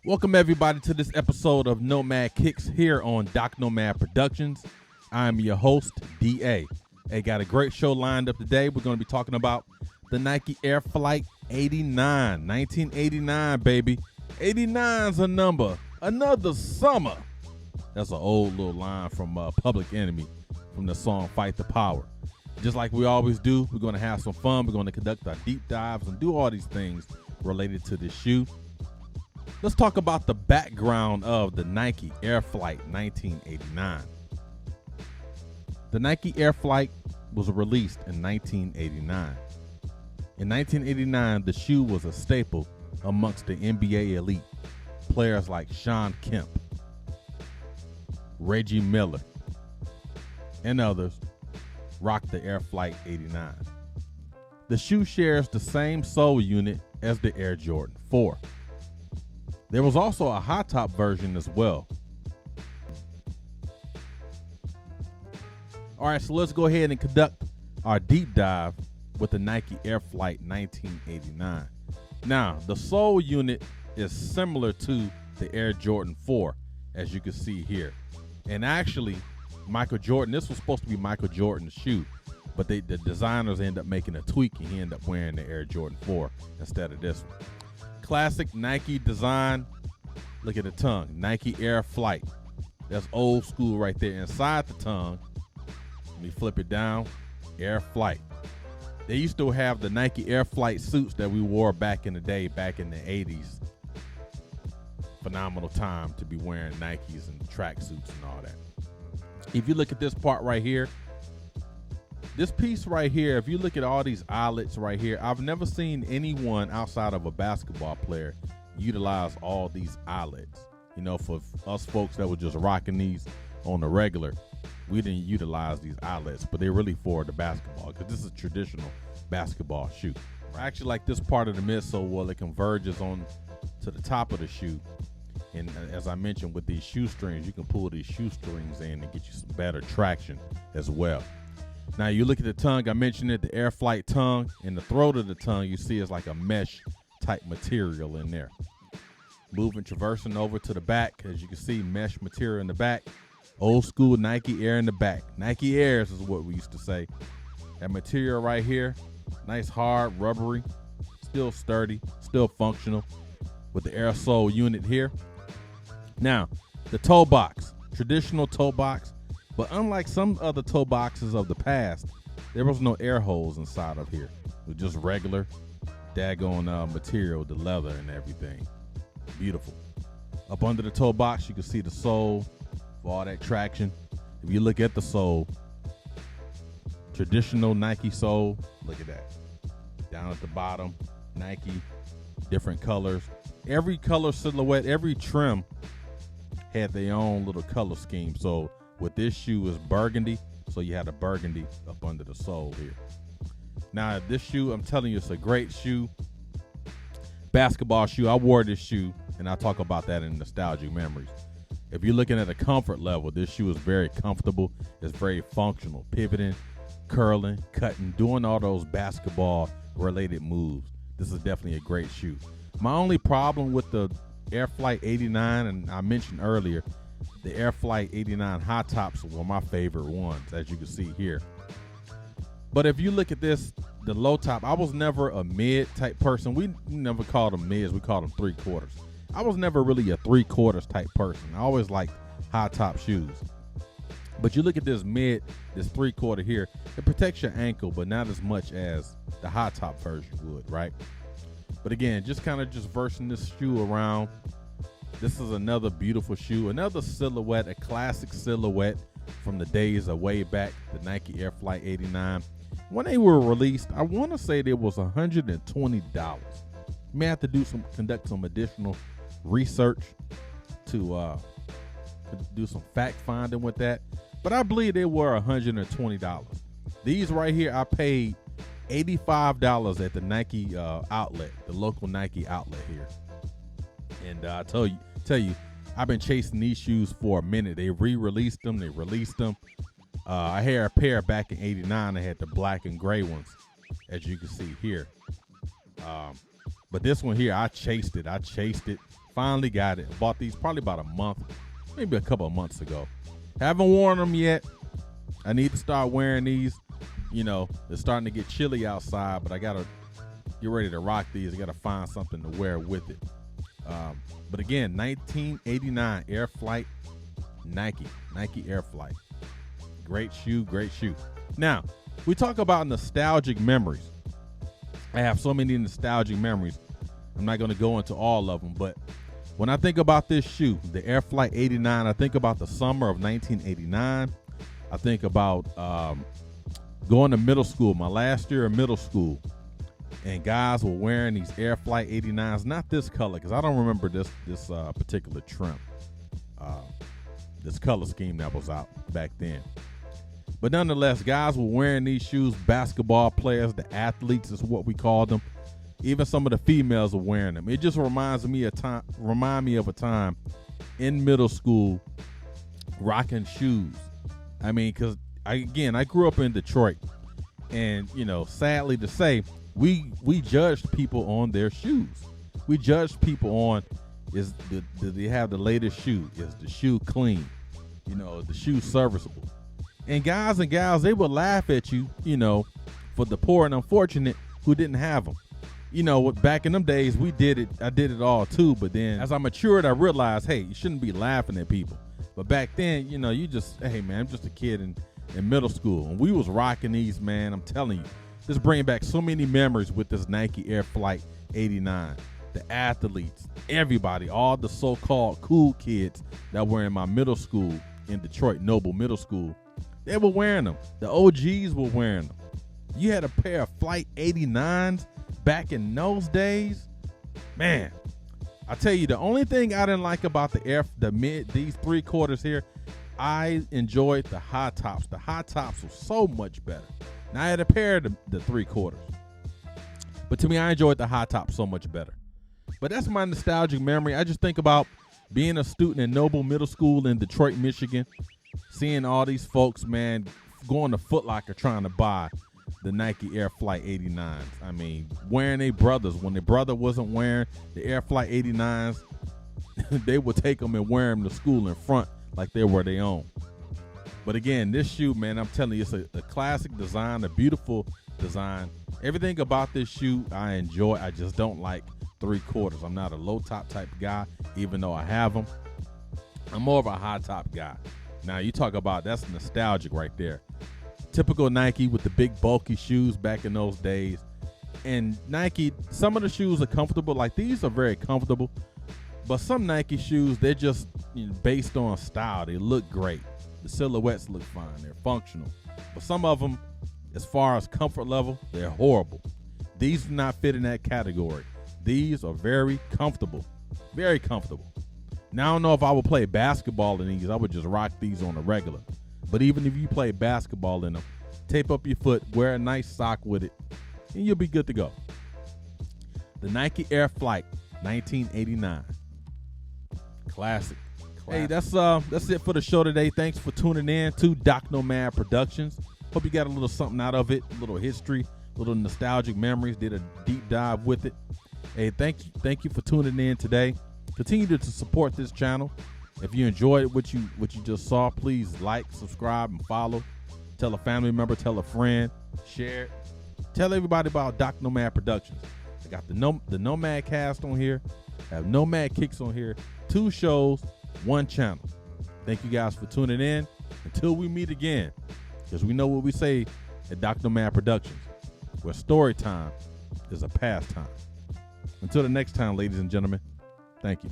Welcome everybody to this episode of Nomad Kicks here on Doc Nomad Productions. I'm your host, DA. Hey, got a great show lined up today. We're going to be talking about the Nike Air Flight 89, 1989, baby. 89's a number, another summer. That's an old little line from Public Enemy from the song Fight the Power. Just like we always do, we're going to have some fun. We're going to conduct our deep dives and do all these things related to this shoe. Let's talk about the background of the Nike Air Flight 1989. The Nike Air Flight was released in 1989. In 1989, the shoe was a staple amongst the NBA elite. Players like Shawn Kemp, Reggie Miller, and others rocked the Air Flight 89. The shoe shares the same sole unit as the Air Jordan 4. There was also a high top version as well. All right, so let's go ahead and conduct our deep dive with the Nike Air Flight 1989. Now, the sole unit is similar to the Air Jordan 4, as you can see here. And actually, Michael Jordan, this was supposed to be Michael Jordan's shoe, but the designers end up making a tweak and he ended up wearing the Air Jordan 4 instead of this one. Classic Nike design. Look at the tongue, Nike Air Flight. That's old school right there. Inside the tongue, let me flip it down, Air Flight. They used to have the Nike Air Flight suits that we wore back in the day, back in the 80s. Phenomenal time to be wearing Nikes and track suits and all that. If you look at this part right here, this piece right here, if you look at all these eyelets right here, I've never seen anyone outside of a basketball player utilize all these eyelets. You know, for us folks that were just rocking these on the regular, we didn't utilize these eyelets, but they're really for the basketball because this is a traditional basketball shoe. I actually like this part of the midsole where it converges on to the top of the shoe. And as I mentioned, with these shoestrings, you can pull these shoestrings in and get you some better traction as well. Now, you look at the tongue, I mentioned it, the Air Flight tongue. In the throat of the tongue, you see it's like a mesh type material in there. Traversing over to the back, as you can see, mesh material in the back. Old school Nike Air in the back. Nike Airs is what we used to say. That material right here, nice, hard, rubbery, still sturdy, still functional with the air sole unit here. Now, the toe box, traditional toe box. But unlike some other toe boxes of the past, there was no air holes inside of here. It was just regular daggone material, the leather and everything. Beautiful. Up under the toe box, you can see the sole for all that traction. If you look at the sole, traditional Nike sole, look at that. Down at the bottom, Nike, different colors. Every color silhouette, every trim had their own little color scheme. So with this shoe is burgundy, so you had a burgundy up under the sole here. Now this shoe, I'm telling you, it's a great shoe. Basketball shoe. I wore this shoe, and I'll talk about that in nostalgic memories. If you're looking at a comfort level, this shoe is very comfortable. It's very functional, pivoting, curling, cutting, doing all those basketball-related moves. This is definitely a great shoe. My only problem with the Air Flight 89, and I mentioned earlier, the Air Flight 89 high tops were my favorite ones, as you can see here. But if you look at this, the low top, I was never a mid type person. We never called them mids, we called them 3/4. I was never really a 3/4 type person. I always liked high top shoes. But you look at this mid, this 3/4 here, it protects your ankle, but not as much as the high top version would, right? But again, just kind of just versing this shoe around. This is another beautiful shoe, another silhouette, a classic silhouette from the days of way back, the Nike Air Flight 89. When they were released, I want to say it was $120. You may have to conduct some additional research to do some fact finding with that, but I believe they were $120. These right here, I paid $85 at the Nike outlet, the local Nike outlet here. And I tell you, I've been chasing these shoes for a minute. They re-released them. They released them. I had a pair back in '89. I had the black and gray ones, as you can see here. But this one here, I chased it Finally got it. Bought these probably about a month, maybe a couple of months ago. Haven't worn them yet. I need to start wearing these. You know, it's starting to get chilly outside, but I got to get ready to rock these. I got to find something to wear with it. But again, 1989 Air Flight Nike Air Flight. Great shoe, great shoe. Now, we talk about nostalgic memories. I have so many nostalgic memories. I'm not going to go into all of them, but when I think about this shoe, the Air Flight 89, I think about the summer of 1989. I think about going to middle school, my last year of middle school, and guys were wearing these Air Flight 89s, not this color, because I don't remember this particular trim, this color scheme that was out back then. But nonetheless, guys were wearing these shoes. Basketball players, the athletes is what we call them. Even some of the females are wearing them. It just remind me of a time in middle school rocking shoes. I mean, because I grew up in Detroit, and you know, sadly to say, we judged people on their shoes. We judged people on do they have the latest shoe? Is the shoe clean? You know, is the shoe serviceable? And guys and gals, they would laugh at you, you know, for the poor and unfortunate who didn't have them. You know, back in them days, we did it. I did it all too. But then as I matured, I realized, hey, you shouldn't be laughing at people. But back then, you know, you just, hey, man, I'm just a kid in middle school. And we was rocking these, man. I'm telling you, this bringing back so many memories with this Nike Air Flight 89. The athletes, everybody, all the so-called cool kids that were in my middle school in Detroit, Noble Middle School, they were wearing them. The OGs were wearing them. You had a pair of Flight 89s back in those days. Man, I tell you, the only thing I didn't like about these 3/4 here, I enjoyed the high tops. The high tops were so much better. Now I had a pair of the 3/4, but to me, I enjoyed the high tops so much better. But that's my nostalgic memory. I just think about being a student in Noble Middle School in Detroit, Michigan, seeing all these folks, man, going to Foot Locker trying to buy the Nike Air Flight 89s. I mean, wearing their brothers. When their brother wasn't wearing the Air Flight 89s, they would take them and wear them to school in front like they were their own. But again, this shoe, man, I'm telling you, it's a classic design, a beautiful design. Everything about this shoe I enjoy. I just don't like 3/4. I'm not a low top type guy, even though I have them. I'm more of a high top guy. Now you talk about, that's nostalgic right there. Typical Nike with the big bulky shoes back in those days. And Nike, some of the shoes are comfortable. Like these are very comfortable, but some Nike shoes, they're just, you know, based on style. They look great. The silhouettes look fine. They're functional. But some of them, as far as comfort level, they're horrible. These do not fit in that category. These are very comfortable. Very comfortable. Now, I don't know if I would play basketball in these. I would just rock these on a regular. But even if you play basketball in them, tape up your foot, wear a nice sock with it, and you'll be good to go. The Nike Air Flight 1989. Classic. Hey, that's it for the show today. Thanks for tuning in to Doc Nomad Productions. Hope you got a little something out of it, a little history, a little nostalgic memories. Did a deep dive with it. Hey, thank you for tuning in today. Continue to support this channel. If you enjoyed what you just saw, please like, subscribe, and follow. Tell a family member, tell a friend, share it. Tell everybody about Doc Nomad Productions. I got the Nomad Cast on here. I have Nomad Kicks on here. 2 shows, 1 channel. Thank you guys for tuning in. Until we meet again, because we know what we say at Doc Nomad Productions, where story time is a pastime. Until the next time, ladies and gentlemen, thank you.